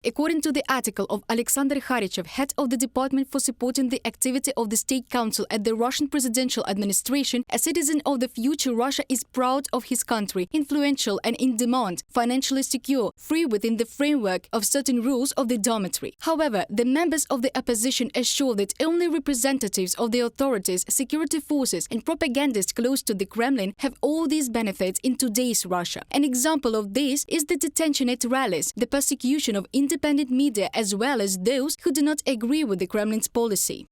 According to the article of Aleksandr Kharichev, head of the Department for Supporting the Activity of the State Council at the Russian presidential administration, a citizen of the future Russia is proud of his country, influential and in demand, financially secure, free within the framework of certain rules of the dormitory. However, the members of the opposition assure that only representatives of the authorities, security forces and propagandists close to the Kremlin have all these benefits in today's Russia. An example of this is the detention at rallies, the persecution of independent media as well as those who do not agree with the Kremlin's policy.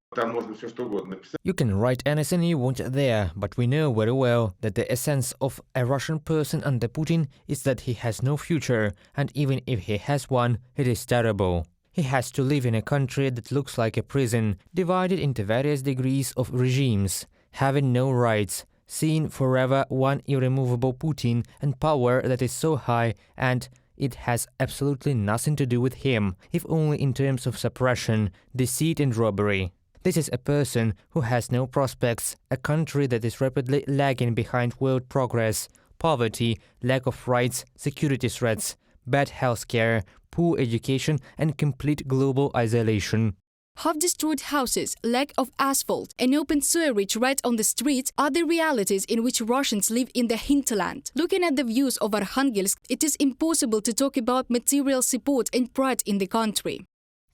You can write anything you want there, but we know very well that the essence of a Russian person under Putin is that he has no future, and even if he has one, it is terrible. He has to live in a country that looks like a prison, divided into various degrees of regimes, having no rights, seeing forever one irremovable Putin and power that is so high, and it has absolutely nothing to do with him, if only in terms of suppression, deceit and robbery. This is a person who has no prospects, a country that is rapidly lagging behind world progress, poverty, lack of rights, security threats, bad healthcare, poor education and complete global isolation. Half-destroyed houses, lack of asphalt, and open sewerage right on the streets are the realities in which Russians live in the hinterland. Looking at the views of Arkhangelsk, it is impossible to talk about material support and pride in the country.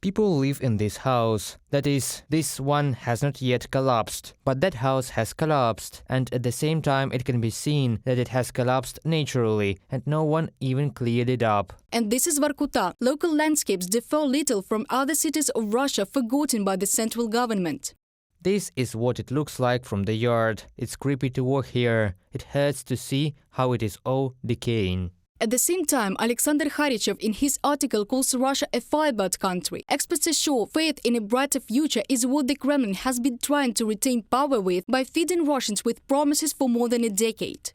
People live in this house, that is, this one has not yet collapsed, but that house has collapsed, and at the same time it can be seen that it has collapsed naturally, and no one even cleared it up. And this is Vorkuta. Local landscapes differ little from other cities of Russia forgotten by the central government. This is what it looks like from the yard. It's creepy to walk here. It hurts to see how it is all decaying. At the same time, Aleksandr Kharichev in his article calls Russia a Firebird country. Experts assure faith in a brighter future is what the Kremlin has been trying to retain power with by feeding Russians with promises for more than a decade.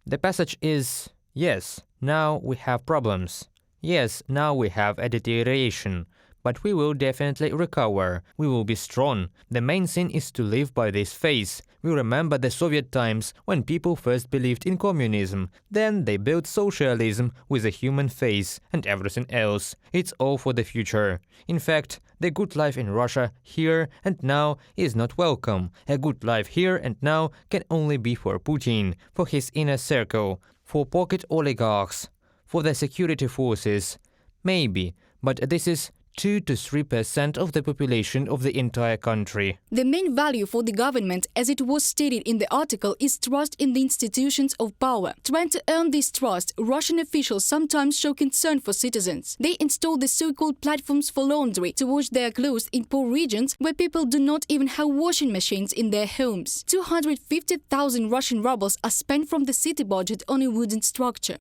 The passage is, yes, now we have problems. Yes, now we have a deterioration. But we will definitely recover. We will be strong. The main thing is to live by this faith. We remember the Soviet times when people first believed in communism. Then they built socialism with a human face and everything else. It's all for the future. In fact, the good life in Russia here and now is not welcome. A good life here and now can only be for Putin, for his inner circle, for pocket oligarchs, for the security forces. Maybe, but this is 2 to 3% of the population of the entire country. The main value for the government, as it was stated in the article, is trust in the institutions of power. Trying to earn this trust, Russian officials sometimes show concern for citizens. They install the so-called platforms for laundry to wash their clothes in poor regions where people do not even have washing machines in their homes. 250,000 Russian rubles are spent from the city budget on a wooden structure.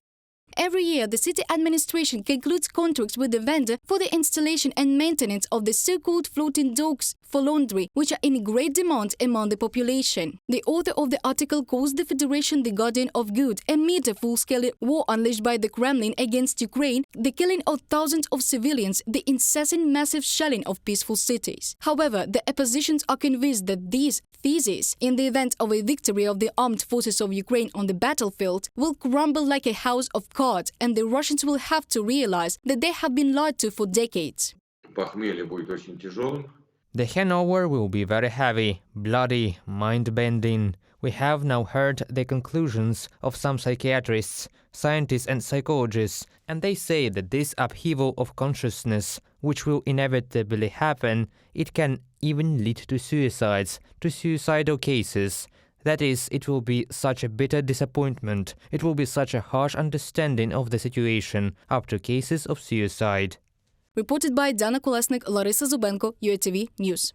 Every year, the city administration concludes contracts with the vendor for the installation and maintenance of the so-called floating docks for laundry, which are in great demand among the population. The author of the article calls the Federation the guardian of good amid a full-scale war unleashed by the Kremlin against Ukraine, the killing of thousands of civilians, the incessant massive shelling of peaceful cities. However, the oppositions are convinced that these theses, in the event of a victory of the armed forces of Ukraine on the battlefield, will crumble like a house of cards, and the Russians will have to realize that they have been lied to for decades. The hangover will be very heavy, bloody, mind-bending. We have now heard the conclusions of some psychiatrists, scientists and psychologists, and they say that this upheaval of consciousness, which will inevitably happen, it can even lead to suicides, to suicidal cases. That is, it will be such a bitter disappointment, it will be such a harsh understanding of the situation, up to cases of suicide. Reported by Dana Kolesnik, Larissa Zubenko, UATV News.